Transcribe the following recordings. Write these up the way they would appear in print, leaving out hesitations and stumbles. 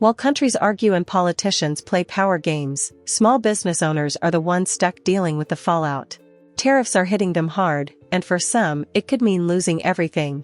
While countries argue and politicians play power games, small business owners are the ones stuck dealing with the fallout. Tariffs are hitting them hard, and for some, it could mean losing everything.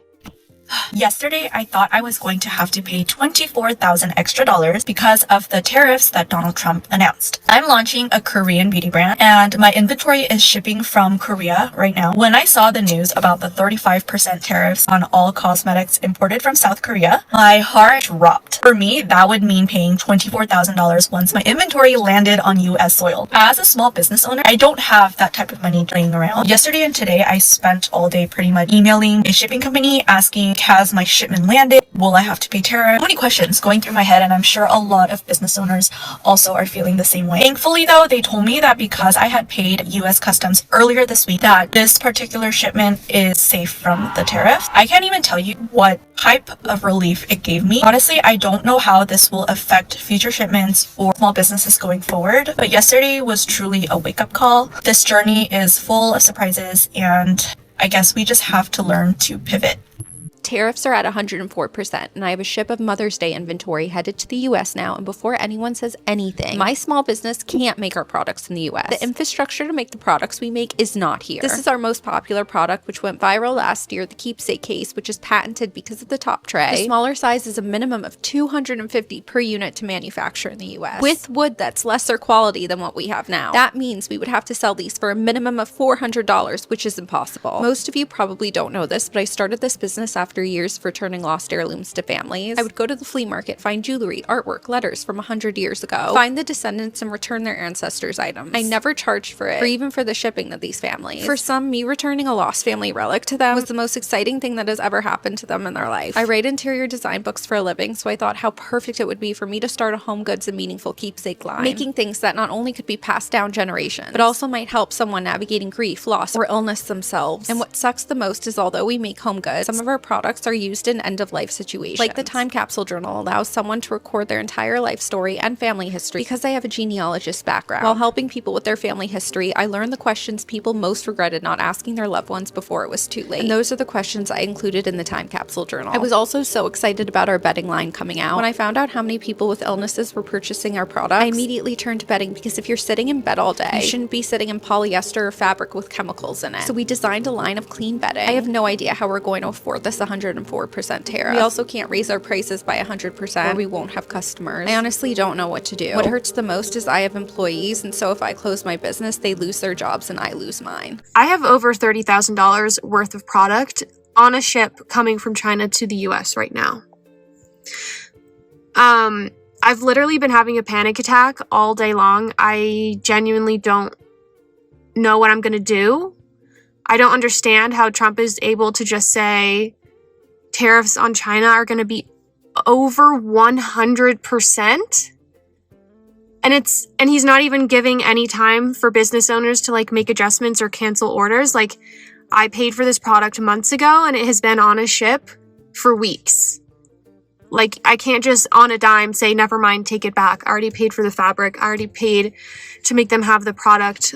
Yesterday, I thought I was going to have to pay $24,000 extra because of the tariffs that Donald Trump announced. I'm launching a Korean beauty brand and my inventory is shipping from Korea right now. When I saw the news about the 35% tariffs on all cosmetics imported from South Korea, my heart dropped. For me, that would mean paying $24,000 once my inventory landed on US soil. As a small business owner, I don't have that type of money laying around. Yesterday and today, I spent all day pretty much emailing a shipping company asking, has my shipment landed? Will I have to pay tariff? So many questions going through my head, and I'm sure a lot of business owners also are feeling the same way. Thankfully though, they told me that because I had paid US customs earlier this week, that this particular shipment is safe from the tariff. I can't even tell you what type of relief it gave me. Honestly, I don't know how this will affect future shipments or small businesses going forward, but yesterday was truly a wake-up call. This journey is full of surprises, and I guess we just have to learn to pivot. Tariffs are at 104%, and I have a ship of Mother's Day inventory headed to the US now, and before anyone says anything, my small business can't make our products in the US. The infrastructure to make the products we make is not here. This is our most popular product, which went viral last year, the keepsake case, which is patented because of the top tray. The smaller size is a minimum of $250 per unit to manufacture in the US, with wood that's lesser quality than what we have now. That means we would have to sell these for a minimum of $400, which is impossible. Most of you probably don't know this, but I started this business after years for returning lost heirlooms to families. I would go to the flea market, find jewelry, artwork, letters from 100 years ago, find the descendants and return their ancestors' items. I never charged for it, or even for the shipping of these families. For some, me returning a lost family relic to them was the most exciting thing that has ever happened to them in their life. I write interior design books for a living, so I thought how perfect it would be for me to start a home goods and meaningful keepsake line, making things that not only could be passed down generations, but also might help someone navigating grief, loss, or illness themselves. And what sucks the most is although we make home goods, some of our products are used in end-of-life situations. Like the time capsule journal allows someone to record their entire life story and family history because they have a genealogist background. While helping people with their family history, I learned the questions people most regretted not asking their loved ones before it was too late. And those are the questions I included in the time capsule journal. I was also so excited about our bedding line coming out. When I found out how many people with illnesses were purchasing our products, I immediately turned to bedding because if you're sitting in bed all day, you shouldn't be sitting in polyester or fabric with chemicals in it. So we designed a line of clean bedding. I have no idea how we're going to afford this 104% tariff. We also can't raise our prices by 100% or we won't have customers. I honestly don't know what to do. What hurts the most is I have employees, and so if I close my business, they lose their jobs and I lose mine. I have over $30,000 worth of product on a ship coming from China to the US right now. I've literally been having a panic attack all day long. I genuinely don't know what I'm gonna do. I don't understand how Trump is able to just say tariffs on China are going to be over 100%. And he's not even giving any time for business owners to like make adjustments or cancel orders. Like, I paid for this product months ago and it has been on a ship for weeks. Like, I can't just on a dime say, never mind, take it back. I already paid for the fabric. I already paid to make them have the product.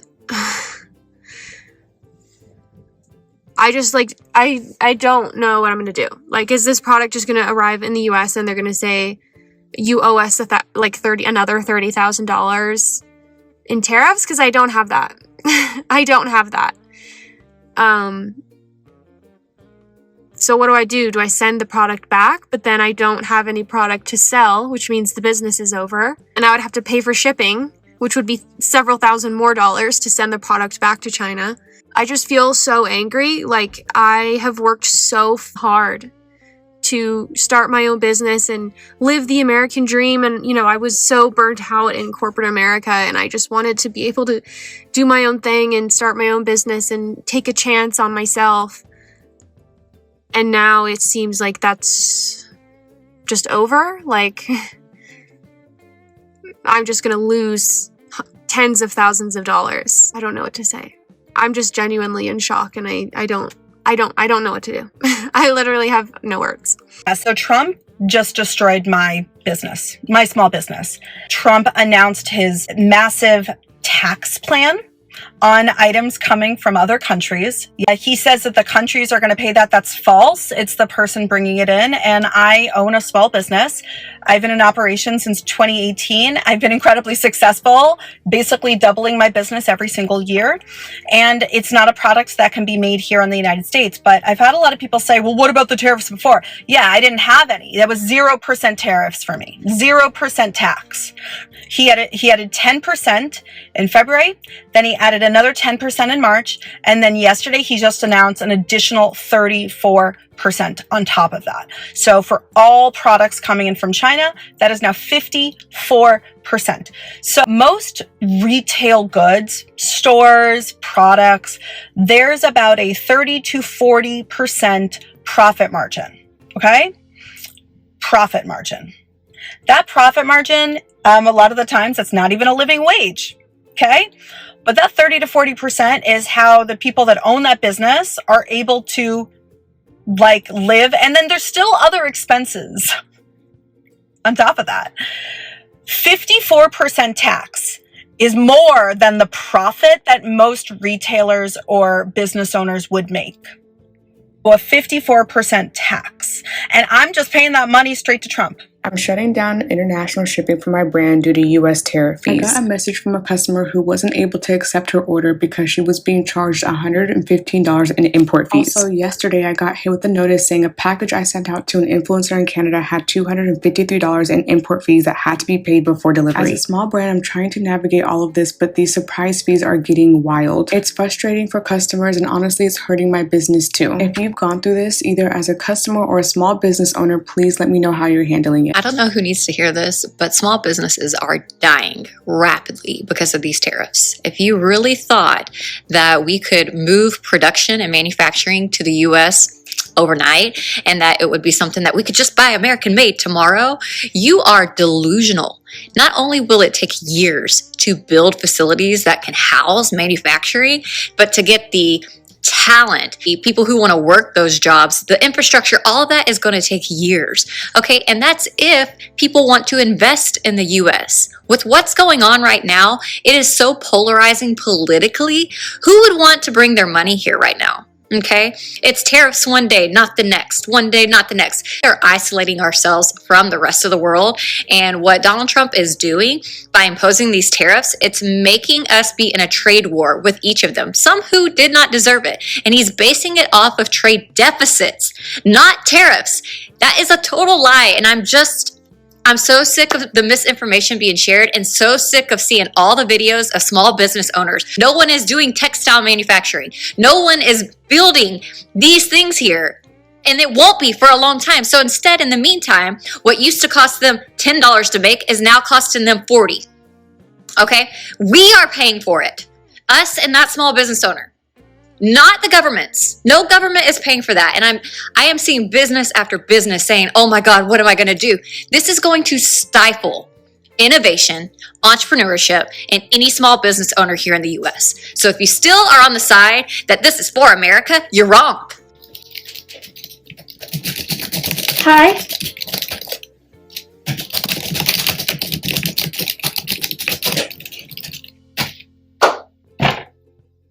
I just like, I don't know what I'm going to do. Like, is this product just going to arrive in the US and they're going to say, you owe us another $30,000 in tariffs? Because I don't have that. I don't have that. So what do? Do I send the product back? But then I don't have any product to sell, which means the business is over. And I would have to pay for shipping, which would be several thousand more dollars to send the product back to China. I just feel so angry. Like, I have worked so hard to start my own business and live the American dream. And, you know, I was so burnt out in corporate America and I just wanted to be able to do my own thing and start my own business and take a chance on myself. And now it seems like that's just over. Like, I'm just going to lose tens of thousands of dollars. I don't know what to say. I'm just genuinely in shock and I don't know what to do. I literally have no words. So Trump just destroyed my business, my small business. Trump announced his massive tax plan on items coming from other countries. He says that the countries are going to pay that. That's false. It's the person bringing it in. And I own a small business. I've been in operation since 2018. I've been incredibly successful, basically doubling my business every single year. And it's not a product that can be made here in the United States. But I've had a lot of people say, well, what about the tariffs before? Yeah, I didn't have any. That was 0% tariffs for me, 0% tax. He added 10% in February, then he added another 10% in March, and then yesterday he just announced an additional 34% on top of that. So for all products coming in from China, that is now 54%. So most retail goods, stores, products, there's about a 30 to 40% profit margin, okay? Profit margin. That profit margin, a lot of the times, that's not even a living wage, okay? But that 30 to 40% is how the people that own that business are able to live. And then there's still other expenses on top of that. 54% tax is more than the profit that most retailers or business owners would make. Well, a 54% tax. And I'm just paying that money straight to Trump. I'm shutting down international shipping for my brand due to US tariff fees. I got a message from a customer who wasn't able to accept her order because she was being charged $115 in import fees. Also, yesterday I got hit with a notice saying a package I sent out to an influencer in Canada had $253 in import fees that had to be paid before delivery. As a small brand, I'm trying to navigate all of this, but these surprise fees are getting wild. It's frustrating for customers, and honestly, it's hurting my business too. If you've gone through this, either as a customer or a small business owner, please let me know how you're handling it. I don't know who needs to hear this, but small businesses are dying rapidly because of these tariffs. If you really thought that we could move production and manufacturing to the US overnight and that it would be something that we could just buy American made tomorrow, you are delusional. Not only will it take years to build facilities that can house manufacturing, but to get the talent, the people who want to work those jobs, the infrastructure, all of that is going to take years. Okay, and that's if people want to invest in the US. With what's going on right now, it is so polarizing politically. Who would want to bring their money here right now? Okay, it's tariffs one day, not the next. One day, not the next. They're isolating ourselves from the rest of the world. And what Donald Trump is doing by imposing these tariffs, it's making us be in a trade war with each of them, some who did not deserve it. And he's basing it off of trade deficits, not tariffs. That is a total lie. And I'm so sick of the misinformation being shared and so sick of seeing all the videos of small business owners. No one is doing textile manufacturing. No one is building these things here. And it won't be for a long time. So instead, in the meantime, what used to cost them $10 to make is now costing them $40. Okay? We are paying for it. Us and that small business owner. Not the governments. No government is paying for that. And I am seeing business after business saying, oh my God, what am I going to do? This is going to stifle innovation, entrepreneurship, and any small business owner here in the US. So if you still are on the side that this is for America, you're wrong. Hi.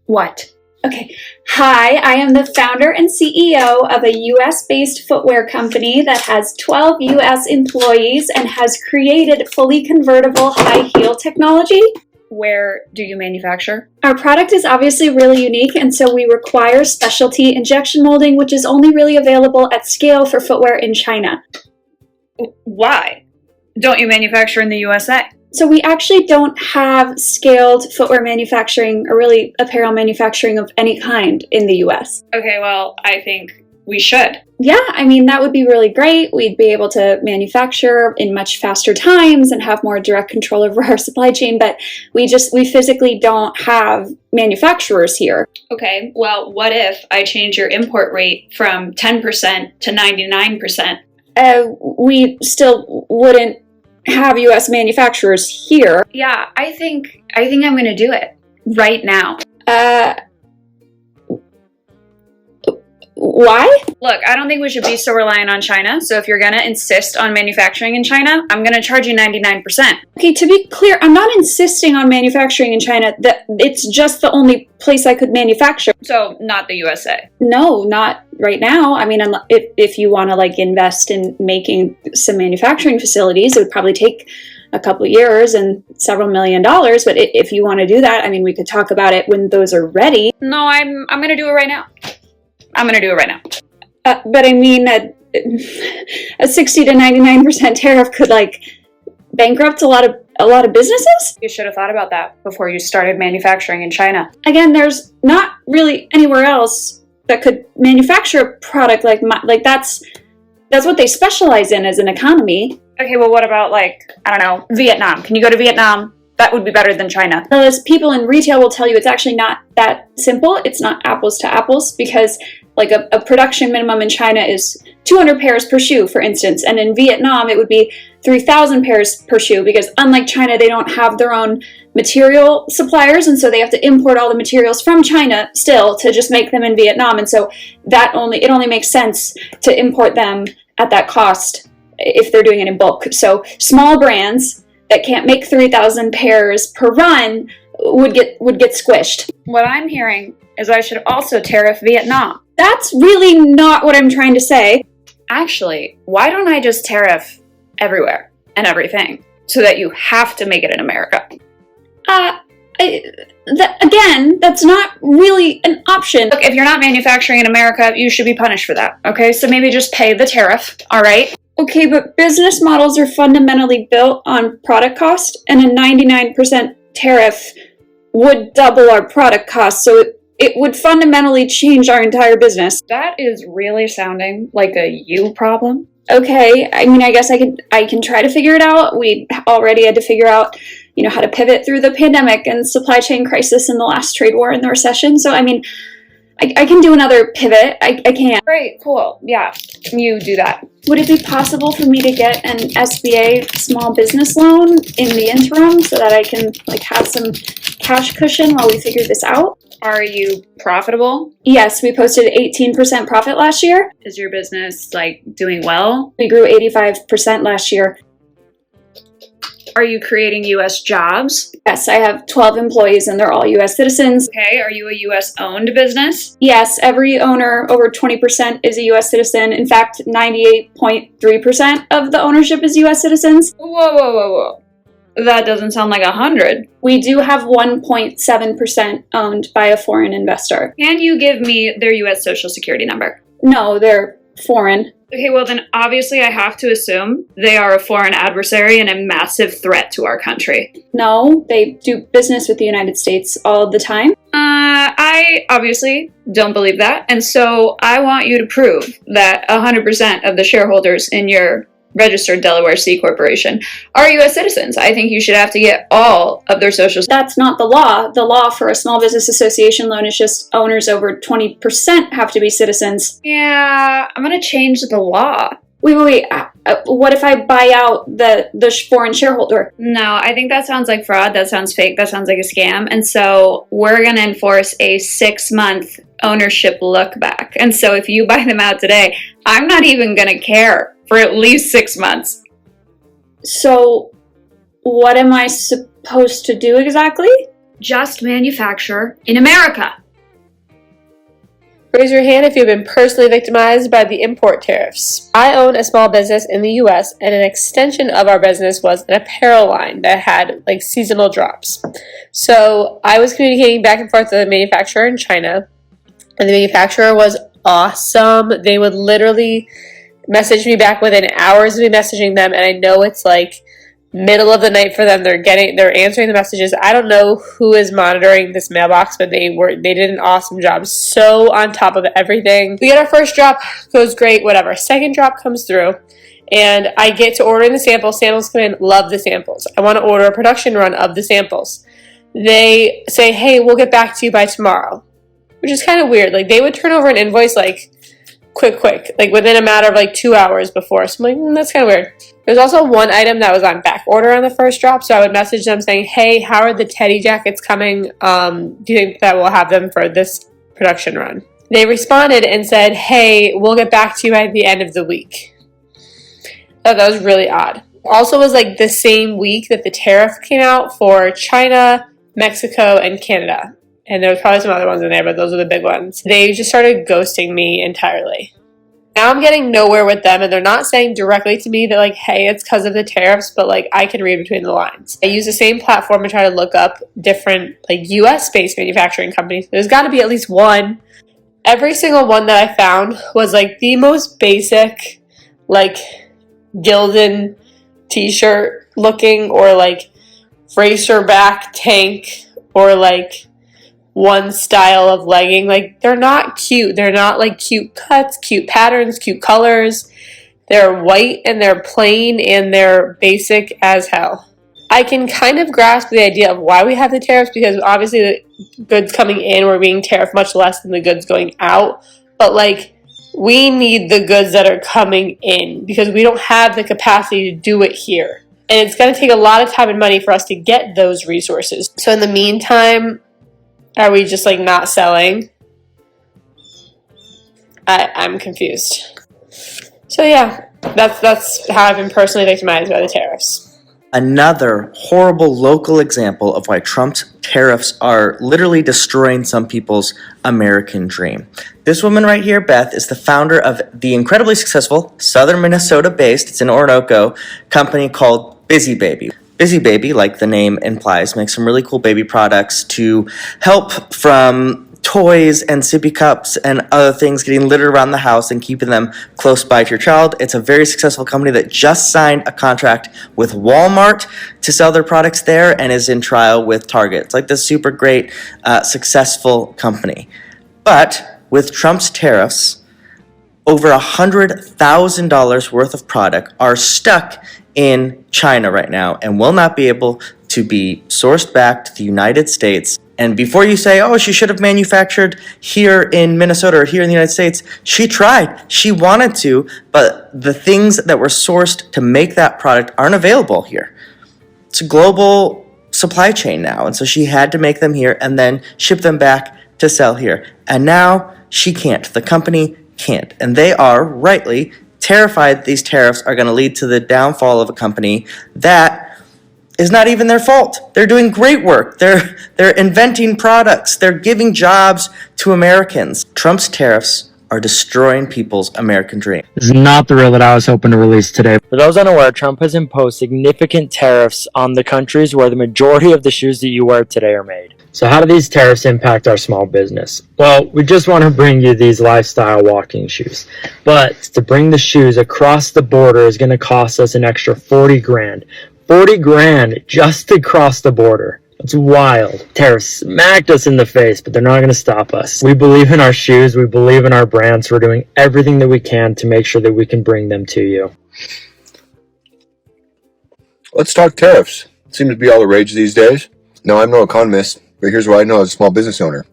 What? Okay. Hi, I am the founder and CEO of a US-based footwear company that has 12 US employees and has created fully convertible high heel technology. Where do you manufacture? Our product is obviously really unique, and so we require specialty injection molding, which is only really available at scale for footwear in China. Why? Don't you manufacture in the USA? So we actually don't have scaled footwear manufacturing or really apparel manufacturing of any kind in the US. Okay, well, I think we should. Yeah, I mean, that would be really great. We'd be able to manufacture in much faster times and have more direct control over our supply chain, but we physically don't have manufacturers here. Okay, well, what if I change your import rate from 10% to 99%? We still wouldn't have US manufacturers here. Yeah, I think I'm going to do it right now. Why? Look, I don't think we should be so reliant on China. So if you're going to insist on manufacturing in China, I'm going to charge you 99%. Okay, to be clear, I'm not insisting on manufacturing in China. That it's just the only place I could manufacture. So not the USA? No, not right now. I mean, if you want to like invest in making some manufacturing facilities, it would probably take a couple of years and several $1 million. But if you want to do that, I mean, we could talk about it when those are ready. No, I'm going to do it right now. I'm going to do it right now. But I mean, a 60 to 99% tariff could like bankrupt a lot of businesses. You should have thought about that before you started manufacturing in China. Again, there's not really anywhere else that could manufacture a product like that's what they specialize in as an economy. Okay, well, what about like, I don't know, Vietnam? Can you go to Vietnam? That would be better than China. Well, as people in retail will tell you, it's actually not that simple. It's not apples to apples because like a production minimum in China is 200 pairs per shoe, for instance. And in Vietnam, it would be 3,000 pairs per shoe because unlike China, they don't have their own material suppliers. And so they have to import all the materials from China still to just make them in Vietnam. And so it only makes sense to import them at that cost if they're doing it in bulk. So small brands that can't make 3,000 pairs per run would get squished. What I'm hearing is I should also tariff Vietnam. That's really not what I'm trying to say. Actually, why don't I just tariff everywhere and everything so that you have to make it in America? Again, that's not really an option. Look, if you're not manufacturing in America, you should be punished for that, okay? So maybe just pay the tariff, all right? Okay, but business models are fundamentally built on product cost, and a 99% tariff would double our product cost, so it would fundamentally change our entire business. That is really sounding like a you problem. Okay, I mean, I guess I can try to figure it out. We already had to figure out, how to pivot through the pandemic and supply chain crisis and the last trade war and the recession. So, I mean, I can do another pivot. I can. Great, cool. Yeah, you do that. Would it be possible for me to get an SBA small business loan in the interim so that I can have some cash cushion while we figure this out? Are you profitable? Yes, we posted 18% profit last year. Is your business doing well? We grew 85% last year. Are you creating U.S. jobs? Yes, I have 12 employees and they're all U.S. citizens. Okay, are you a U.S. owned business? Yes, every owner over 20% is a U.S. citizen. In fact, 98.3% of the ownership is U.S. citizens. Whoa. That doesn't sound like 100. We do have 1.7% owned by a foreign investor. Can you give me their U.S. Social Security number? No, they're foreign. Okay, well then obviously I have to assume they are a foreign adversary and a massive threat to our country. No, they do business with the United States all the time. I obviously don't believe that, and so I want you to prove that 100% of the shareholders in your registered Delaware C Corporation are U.S. citizens. I think you should have to get all of their social. That's not the law. The law for a small business association loan is just owners over 20% have to be citizens. Yeah, I'm going to change the law. Wait. What if I buy out the foreign shareholder? No, I think that sounds like fraud. That sounds fake. That sounds like a scam. And so we're going to enforce a 6-month ownership look back. And so if you buy them out today, I'm not even going to care for at least 6 months. So what am I supposed to do exactly? Just manufacture in America. Raise your hand if you've been personally victimized by the import tariffs. I own a small business in the US, and an extension of our business was an apparel line that had seasonal drops. So I was communicating back and forth with the manufacturer in China, and the manufacturer was awesome. They would literally message me back within hours of me messaging them, and I know it's middle of the night for them. They're answering the messages. I don't know who is monitoring this mailbox, but they did an awesome job. So on top of everything. We get our first drop, goes great, whatever. Second drop comes through, and I get to ordering the samples. Samples come in, love the samples. I want to order a production run of the samples. They say, hey, we'll get back to you by tomorrow, which is kind of weird. They would turn over an invoice quick, within a matter of 2 hours before. So I'm that's kind of weird. There's also one item that was on back order on the first drop, so I would message them saying, hey, how are the teddy jackets coming? Do you think that we'll have them for this production run? They responded and said, hey, we'll get back to you at the end of the week. I thought that was really odd. Also was like the same week that the tariff came out for China, Mexico, and Canada. And there was probably some other ones in there, but those are the big ones. They just started ghosting me entirely. Now I'm getting nowhere with them, and they're not saying directly to me that, like, hey, it's because of the tariffs, but, like, I can read between the lines. I use the same platform to try to look up different, like, US-based manufacturing companies. There's got to be at least one. Every single one that I found was, like, the most basic, like, Gildan t-shirt looking, or, like, racerback tank, or, like, one style of legging. Like, they're not cute. They're not like cute cuts, cute patterns, cute colors. They're white and they're plain and they're basic as hell. I can kind of grasp the idea of why we have the tariffs, because obviously the goods coming in were being tariffed much less than the goods going out. But like, we need the goods that are coming in because we don't have the capacity to do it here. And it's going to take a lot of time and money for us to get those resources. So in the meantime, are we just like not selling? I'm confused. So yeah, that's how I've been personally victimized by the tariffs. Another horrible local example of why Trump's tariffs are literally destroying some people's American dream. This woman right here, Beth, is the founder of the incredibly successful Southern Minnesota-based, it's in Orinoco, company called Busy Baby. Busy Baby, like the name implies, makes some really cool baby products to help from toys and sippy cups and other things getting littered around the house and keeping them close by to your child. It's a very successful company that just signed a contract with Walmart to sell their products there and is in trial with Target. It's like this super great, successful company. But with Trump's tariffs, over $100,000 worth of product are stuck in China right now and will not be able to be sourced back to the United States. And before you say, oh, she should have manufactured here in Minnesota or here in the United States, she tried. She wanted to, but the things that were sourced to make that product aren't available here. It's a global supply chain now, and so she had to make them here and then ship them back to sell here. And now she can't. The company can't. And they are, rightly, terrified these tariffs are going to lead to the downfall of a company that is not even their fault. They're doing great work. They're inventing products. They're giving jobs to Americans. Trump's tariffs are destroying people's American dream. This is not the reel that I was hoping to release today. For those unaware, Trump has imposed significant tariffs on the countries where the majority of the shoes that you wear today are made. So how do these tariffs impact our small business? Well, we just want to bring you these lifestyle walking shoes. But to bring the shoes across the border is going to cost us an extra 40 grand. 40 grand just to cross the border. It's wild. Tariffs smacked us in the face, but they're not going to stop us. We believe in our shoes. We believe in our brands. We're doing everything that we can to make sure that we can bring them to you. Let's talk tariffs. It seems to be all the rage these days. Now, I'm no economist, but here's what I know as a small business owner.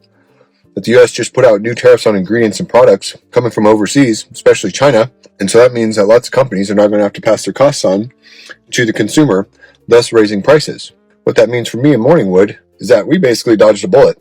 That the U.S. just put out new tariffs on ingredients and products coming from overseas, especially China. And so that means that lots of companies are not going to have to pass their costs on to the consumer, thus raising prices. What that means for me in Morningwood is that we basically dodged a bullet.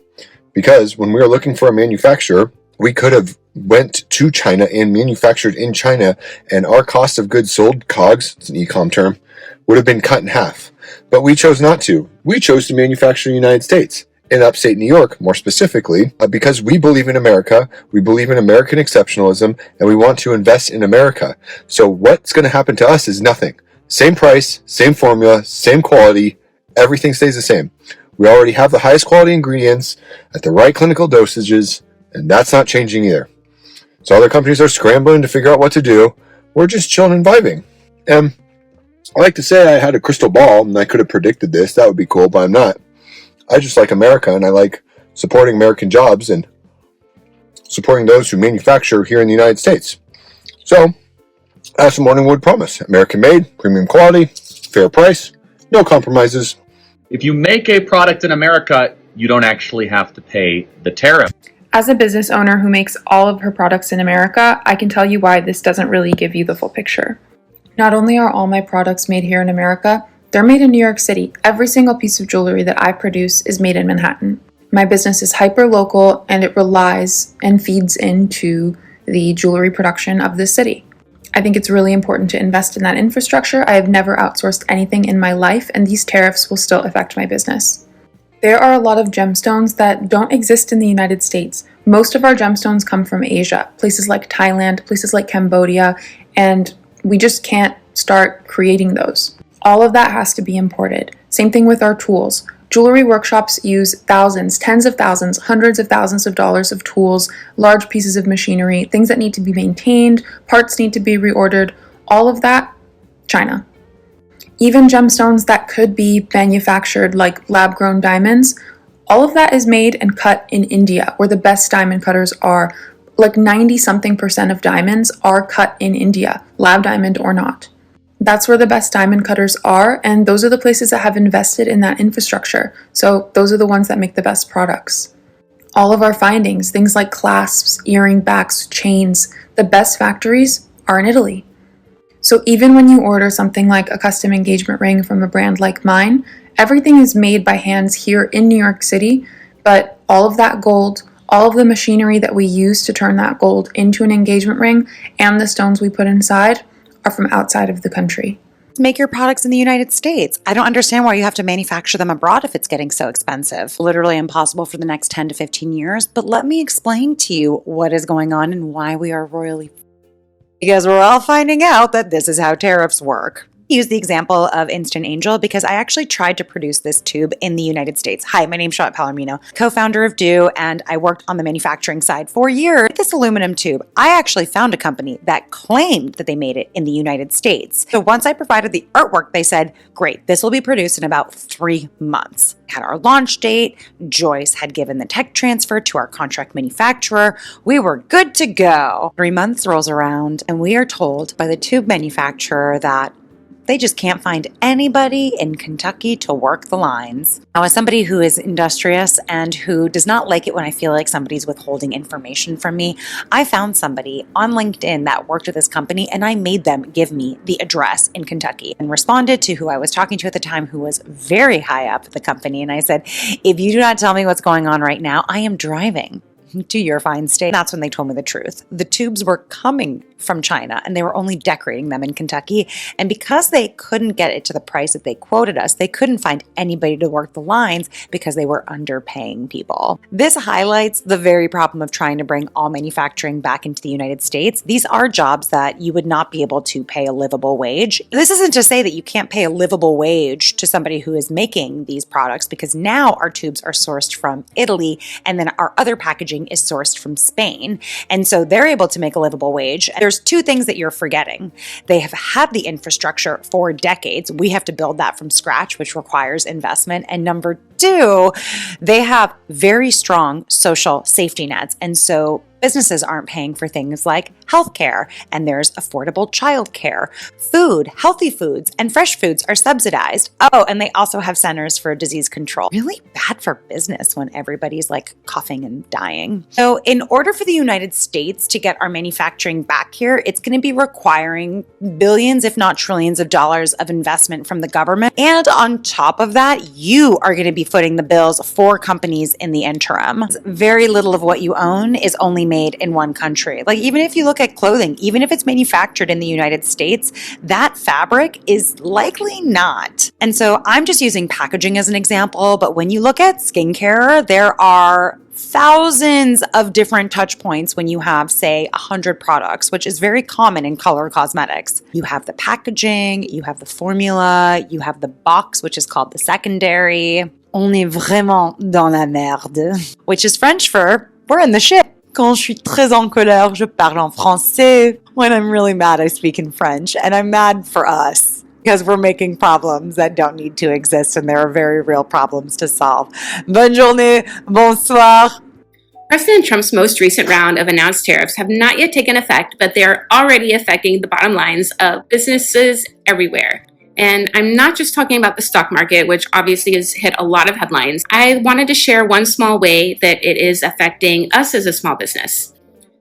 Because when we were looking for a manufacturer, we could have went to China and manufactured in China, and our cost of goods sold, COGS, it's an e-com term, would have been cut in half. But we chose not to. We chose to manufacture in the United States, in upstate New York, more specifically, because we believe in America, we believe in American exceptionalism, and we want to invest in America. So what's going to happen to us is nothing. Same price, same formula, same quality, everything stays the same. We already have the highest quality ingredients at the right clinical dosages, and that's not changing either. So other companies are scrambling to figure out what to do. We're just chilling and vibing. I like to say I had a crystal ball and I could have predicted this. That would be cool, but I'm not. I just like America, and I like supporting American jobs and supporting those who manufacture here in the United States. So, as the Morningwood promise, American made, premium quality, fair price, no compromises. If you make a product in America, you don't actually have to pay the tariff. As a business owner who makes all of her products in America, I can tell you why this doesn't really give you the full picture. Not only are all my products made here in America, they're made in New York City. Every single piece of jewelry that I produce is made in Manhattan. My business is hyper-local and it relies and feeds into the jewelry production of this city. I think it's really important to invest in that infrastructure. I have never outsourced anything in my life, and these tariffs will still affect my business. There are a lot of gemstones that don't exist in the United States. Most of our gemstones come from Asia, places like Thailand, places like Cambodia, and we just can't start creating those. All of that has to be imported. Same thing with our tools. Jewelry workshops use thousands, tens of thousands, hundreds of thousands of dollars of tools, large pieces of machinery, things that need to be maintained, parts need to be reordered, all of that, China. Even gemstones that could be manufactured like lab-grown diamonds, all of that is made and cut in India, where the best diamond cutters are. Like 90-something% of diamonds are cut in India, lab diamond or not. That's where the best diamond cutters are, and those are the places that have invested in that infrastructure. So those are the ones that make the best products. All of our findings, things like clasps, earring backs, chains, the best factories are in Italy. So even when you order something like a custom engagement ring from a brand like mine, everything is made by hands here in New York City, but all of that gold, all of the machinery that we use to turn that gold into an engagement ring, and the stones we put inside are from outside of the country. Make your products in the United States. I don't understand why you have to manufacture them abroad if it's getting so expensive. Literally impossible for the next 10 to 15 years. But let me explain to you what is going on and why we are royally, because we're all finding out that this is how tariffs work. Use the example of Instant Angel because I actually tried to produce this tube in the United States. Hi, my name's Charlotte Palomino, co-founder of Do, and I worked on the manufacturing side for years. This aluminum tube, I actually found a company that claimed that they made it in the United States. So once I provided the artwork, they said, great, this will be produced in about 3 months. Had our launch date, Joyce had given the tech transfer to our contract manufacturer. We were good to go. 3 months rolls around and we are told by the tube manufacturer that they just can't find anybody in Kentucky to work the lines. Now, as somebody who is industrious and who does not like it when I feel like somebody's withholding information from me, I found somebody on LinkedIn that worked at this company and I made them give me the address in Kentucky and responded to who I was talking to at the time, who was very high up at the company. And I said, if you do not tell me what's going on right now, I am driving to your fine state. That's when they told me the truth. The tubes were coming from China and they were only decorating them in Kentucky. And because they couldn't get it to the price that they quoted us, they couldn't find anybody to work the lines because they were underpaying people. This highlights the very problem of trying to bring all manufacturing back into the United States. These are jobs that you would not be able to pay a livable wage. This isn't to say that you can't pay a livable wage to somebody who is making these products, because now our tubes are sourced from Italy and then our other packaging is sourced from Spain. And so they're able to make a livable wage. There's 2 things that you're forgetting. They have had the infrastructure for decades. We have to build that from scratch, which requires investment. And number 2, they have very strong social safety nets. And so businesses aren't paying for things like healthcare, and there's affordable childcare. Food, healthy foods, and fresh foods are subsidized. Oh, and they also have centers for disease control. Really bad for business when everybody's like coughing and dying. So in order for the United States to get our manufacturing back here, it's going to be requiring billions, if not trillions of dollars of investment from the government. And on top of that, you are going to be footing the bills for companies in the interim. Very little of what you own is only made in one country. Like, even if you look at clothing, even if it's manufactured in the United States, that fabric is likely not. And so I'm just using packaging as an example, but when you look at skincare, there are thousands of different touch points when you have, say, 100 products, which is very common in color cosmetics. You have the packaging, you have the formula, you have the box, which is called the secondary. On est vraiment dans la merde, which is French for we're in the shit. Quand je suis très en colère, je parle en français. When I'm really mad, I speak in French. And I'm mad for us because we're making problems that don't need to exist, and there are very real problems to solve. Bonne journée, bonsoir. President Trump's most recent round of announced tariffs have not yet taken effect, but they are already affecting the bottom lines of businesses everywhere. And I'm not just talking about the stock market, which obviously has hit a lot of headlines. I wanted to share one small way that it is affecting us as a small business.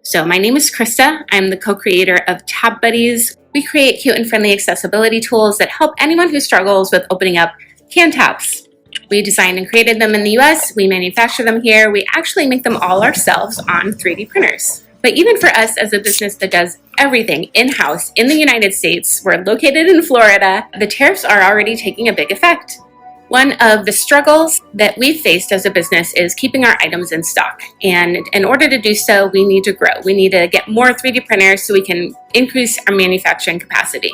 So my name is Krista. I'm the co-creator of Tab Buddies. We create cute and friendly accessibility tools that help anyone who struggles with opening up canned tabs. We designed and created them in the US, we manufacture them here, we actually make them all ourselves on 3D printers. But even for us as a business that does everything in-house in the United States, we're located in Florida, the tariffs are already taking a big effect. One of the struggles that we've faced as a business is keeping our items in stock. And in order to do so, we need to grow. We need to get more 3D printers so we can increase our manufacturing capacity.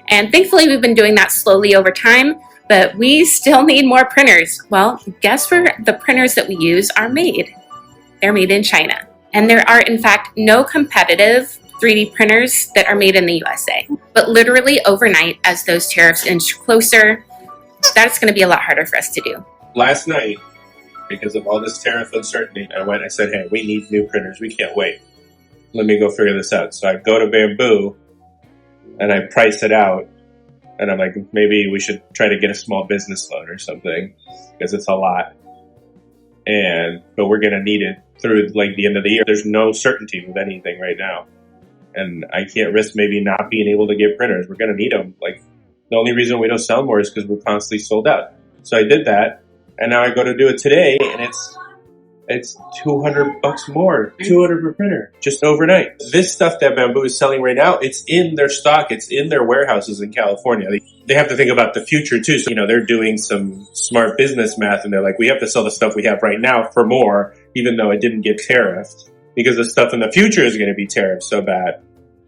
And thankfully, we've been doing that slowly over time, but we still need more printers. Well, guess where the printers that we use are made? They're made in China. And there are, in fact, no competitive 3D printers that are made in the USA. But literally overnight, as those tariffs inch closer, that's going to be a lot harder for us to do. Last night, because of all this tariff uncertainty, I said, hey, we need new printers. We can't wait. Let me go figure this out. So I go to Bamboo and I price it out. And I'm like, maybe we should try to get a small business loan or something because it's a lot. But we're going to need it through like the end of the year. There's no certainty with anything right now. And I can't risk maybe not being able to get printers. We're going to need them. Like the only reason we don't sell more is because we're constantly sold out. So I did that. And now I go to do it today and it's $200 more, 200 per printer, just overnight. This stuff that Bamboo is selling right now, it's in their stock. It's in their warehouses in California. They have to think about the future too. So, they're doing some smart business math and they're like, we have to sell the stuff we have right now for more, even though it didn't get tariffed, because the stuff in the future is going to be tariffed so bad.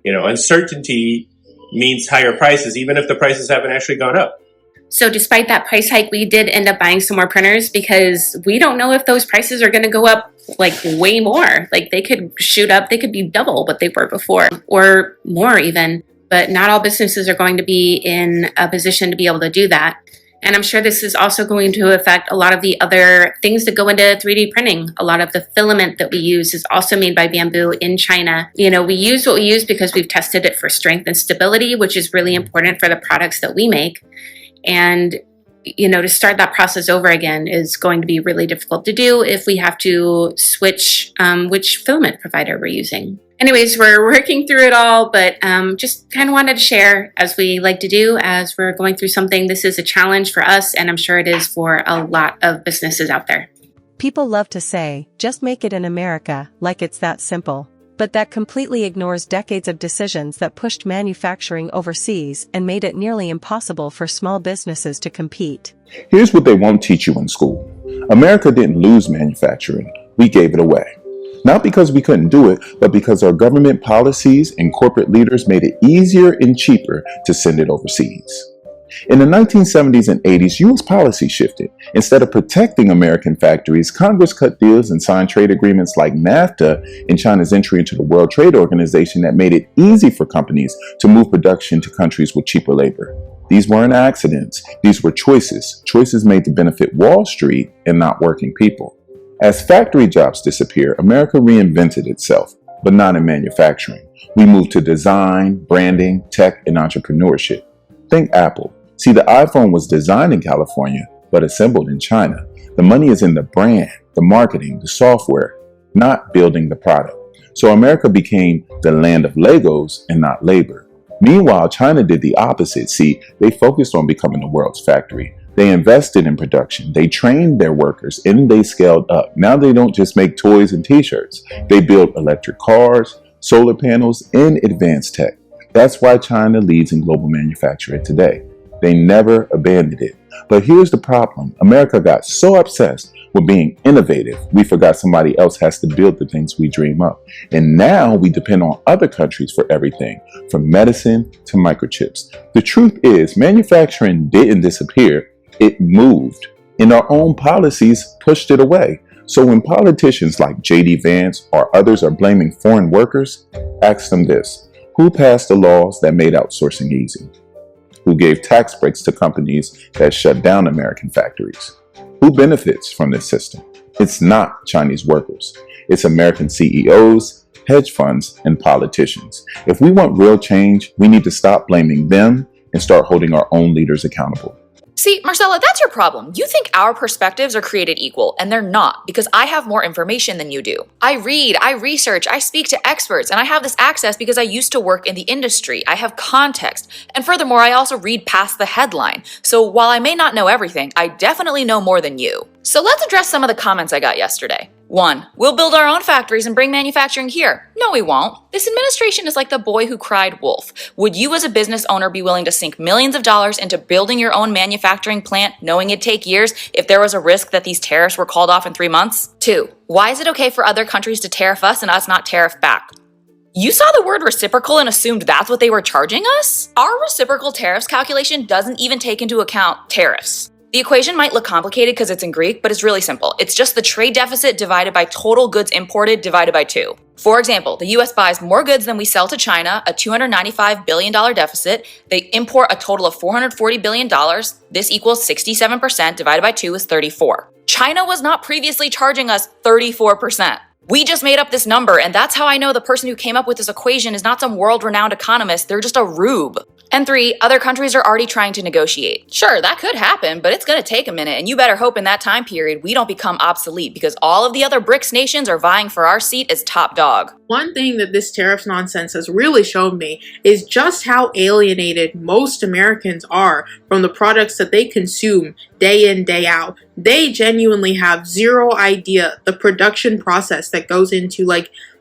Uncertainty means higher prices, even if the prices haven't actually gone up. So despite that price hike, we did end up buying some more printers because we don't know if those prices are going to go up like way more. Like they could shoot up, they could be double what they were before or more even. But not all businesses are going to be in a position to be able to do that. And I'm sure this is also going to affect a lot of the other things that go into 3D printing. A lot of the filament that we use is also made by Bamboo in China. We use what we use because we've tested it for strength and stability, which is really important for the products that we make. And, to start that process over again is going to be really difficult to do if we have to switch which filament provider we're using. Anyways, we're working through it all, but just kind of wanted to share, as we like to do, as we're going through something. This is a challenge for us, and I'm sure it is for a lot of businesses out there. People love to say, just make it in America, like it's that simple. But that completely ignores decades of decisions that pushed manufacturing overseas and made it nearly impossible for small businesses to compete. Here's what they won't teach you in school. America didn't lose manufacturing, we gave it away. Not because we couldn't do it, but because our government policies and corporate leaders made it easier and cheaper to send it overseas. In the 1970s and 80s, U.S. policy shifted. Instead of protecting American factories, Congress cut deals and signed trade agreements like NAFTA and China's entry into the World Trade Organization that made it easy for companies to move production to countries with cheaper labor. These weren't accidents. These were choices made to benefit Wall Street and not working people. As factory jobs disappear, America reinvented itself, but not in manufacturing. We moved to design, branding, tech, and entrepreneurship. Think Apple. See, the iPhone was designed in California, but assembled in China. The money is in the brand, the marketing, the software, not building the product. So America became the land of Legos and not labor. Meanwhile, China did the opposite. See, they focused on becoming the world's factory. They invested in production. They trained their workers and they scaled up. Now they don't just make toys and t-shirts. They build electric cars, solar panels, and advanced tech. That's why China leads in global manufacturing today. They never abandoned it. But here's the problem. America got so obsessed with being innovative, we forgot somebody else has to build the things we dream up. And now we depend on other countries for everything, from medicine to microchips. The truth is, manufacturing didn't disappear, it moved. And our own policies pushed it away. So when politicians like J.D. Vance or others are blaming foreign workers, ask them this. Who passed the laws that made outsourcing easy? Who gave tax breaks to companies that shut down American factories? Who benefits from this system? It's not Chinese workers. It's American CEOs, hedge funds, and politicians. If we want real change, we need to stop blaming them and start holding our own leaders accountable. See, Marcella, that's your problem. You think our perspectives are created equal, and they're not, because I have more information than you do. I read, I research, I speak to experts, and I have this access because I used to work in the industry. I have context. And furthermore, I also read past the headline. So while I may not know everything, I definitely know more than you. So let's address some of the comments I got yesterday. 1. We'll build our own factories and bring manufacturing here. No, we won't. This administration is like the boy who cried wolf. Would you as a business owner be willing to sink millions of dollars into building your own manufacturing plant, knowing it'd take years if there was a risk that these tariffs were called off in 3 months? 2. Why is it okay for other countries to tariff us and us not tariff back? You saw the word reciprocal and assumed that's what they were charging us? Our reciprocal tariffs calculation doesn't even take into account tariffs. The equation might look complicated because it's in Greek, but it's really simple. It's just the trade deficit divided by total goods imported divided by 2. For example, the US buys more goods than we sell to China, a $295 billion deficit. They import a total of $440 billion. This equals 67% divided by 2 is 34. China was not previously charging us 34%. We just made up this number, and that's how I know the person who came up with this equation is not some world-renowned economist, they're just a rube. And 3, other countries are already trying to negotiate. Sure, that could happen, but it's gonna take a minute, and you better hope in that time period we don't become obsolete, because all of the other BRICS nations are vying for our seat as top dog. One thing that this tariffs nonsense has really shown me is just how alienated most Americans are from the products that they consume day in, day out. They genuinely have zero idea the production process that goes into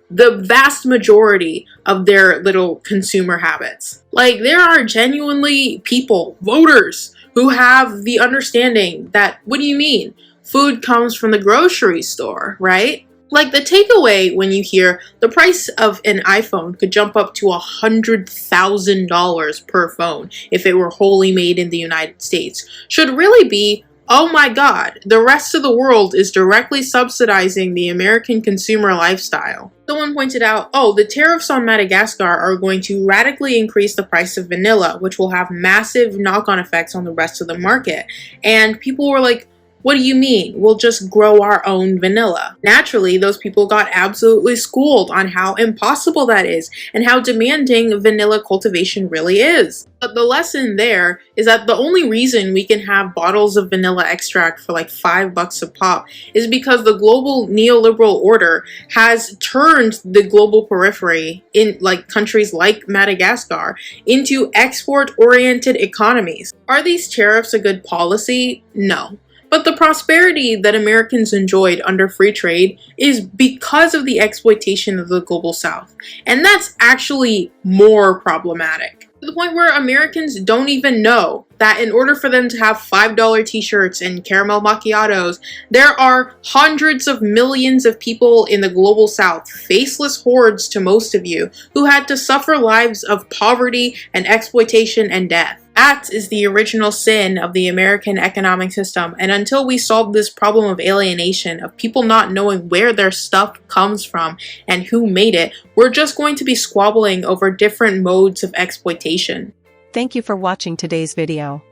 the vast majority of their little consumer habits. There are genuinely people, voters, who have the understanding that, what do you mean? Food comes from the grocery store, right? The takeaway when you hear the price of an iPhone could jump up to $100,000 per phone if it were wholly made in the United States should really be, oh my God, the rest of the world is directly subsidizing the American consumer lifestyle. Someone pointed out, oh, the tariffs on Madagascar are going to radically increase the price of vanilla, which will have massive knock-on effects on the rest of the market. And people were like, what do you mean? We'll just grow our own vanilla. Naturally, those people got absolutely schooled on how impossible that is and how demanding vanilla cultivation really is. But the lesson there is that the only reason we can have bottles of vanilla extract for $5 a pop is because the global neoliberal order has turned the global periphery in countries like Madagascar into export-oriented economies. Are these tariffs a good policy? No. But the prosperity that Americans enjoyed under free trade is because of the exploitation of the global south. And that's actually more problematic. To the point where Americans don't even know that in order for them to have $5 t-shirts and caramel macchiatos, there are hundreds of millions of people in the global south, faceless hordes to most of you, who had to suffer lives of poverty and exploitation and death. That is the original sin of the American economic system, and until we solve this problem of alienation, of people not knowing where their stuff comes from and who made it, we're just going to be squabbling over different modes of exploitation. Thank you for watching today's video.